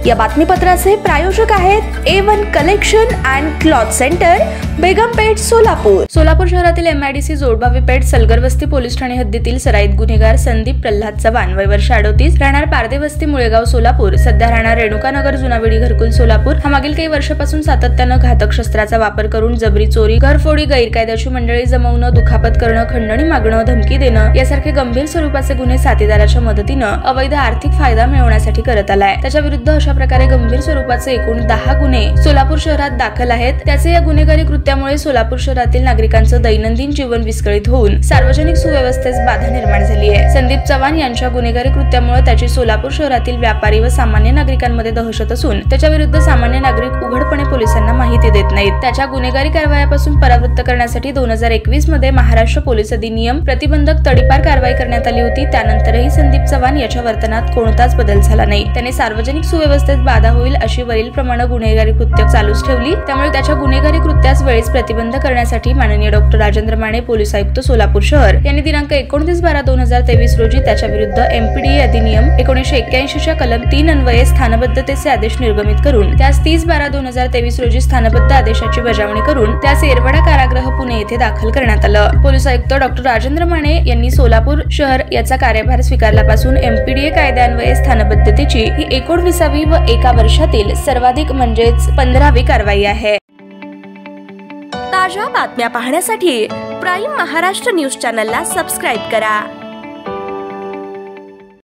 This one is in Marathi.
या बातमीपत्राचे प्रायोजक आहेत A1 collection and cloth centre, Begampeth, Solapur. Solapur शहरातील MIDC जोडभावी पेठ सलगरवस्ती पोलीस ठाणे हद्दीतील सराईत गुन्हेगार संदीप प्रल्हाद चव्हाण, वय वर्ष 38, राहणार पारदेवस्ती मुळेगाव सोलापूर, सध्या राहणार रेणुकानगर जुनावेडी घरकुल सोलापूर, हा मागील काही वर्षापासून सातत्यानं घातक शस्त्राचा वापर करून जबरी चोरी, घरफोडी, गैरकायद्याची मंडळी जमवणं, दुखापत करणं, खंडणी मागणं, धमकी देणं यासारखे गंभीर स्वरूपाचे गुन्हे साथीदाराच्या मदतीनं अवैध आर्थिक फायदा मिळवण्यासाठी करत आलाय। त्याच्या विरुद्ध अशा प्रकारे गंभीर स्वरूपाचे एकूण 10 गुन्हे सोलापूर शहरात दाखल आहेत। त्याचे या गुन्हेगारी कृत्यामुळे सोलापूर शहरातील नागरिकांचं दैनंदिन जीवन विस्कळीत होऊन सार्वजनिक सुव्यवस्थेस बाधा निर्माण झाली आहे। संदीप चव्हाण यांच्या गुन्हेगारी कृत्यामुळे त्याची सोलापूर शहरातील व्यापारी व सामान्य नागरिकांमध्ये दहशत असून त्याच्या विरुद्ध सामान्य नागरिक उघडपणे पोलिसांना माहिती देत नाहीत। त्याच्या गुन्हेगारी कारवायापासून परावृत्त करण्यासाठी 2021 मध्ये महाराष्ट्र पोलीस अधिनियम प्रतिबंधक तडीपार कारवाई करण्यात आली होती। त्यानंतरही संदीप चव्हाण याच्या वर्तनात कोणताच बदल झाला नाही। त्याने सार्वजनिक सुव्यवस्थेत बाधा होईल अशी वरील प्रमाणे गुन्हेगारी कृत्य चालूच ठेवली। त्यामुळे त्याच्या गुन्हेगारी कृत्यास वेळेस प्रतिबंध करण्यासाठी माननीय डॉक्टर राजेंद्र माने, पोलीस आयुक्त सोलापूर शहर यांनी दिनांक 29/12/2023 रोजी त्याच्या विरुद्ध MPDA अधिनियम 1981 च्या कलम 3 अन्वये स्थानबद्धतेचे आदेश निर्गमित करून त्यास 30/12/2023 रोजी स्थानबद्ध आदेशाची बजावणी करून त्यास येरवडा कारागृह पुणे येथे दाखल करण्यात आलं। पोलीस आयुक्त डॉक्टर राजेंद्र माने यांनी सोलापूर शहर याचा कार्यभार स्वीकारल्यापासून MPDA कायद्यान्वये स्थानबद्धतेची ही 19वी व एका वर्षातील सर्वाधिक म्हणजेच 15वी कारवाई आहे। ताज्या बातम्या पाहण्यासाठी प्राईम महाराष्ट्र न्यूज चॅनलला सबस्क्राईब करा।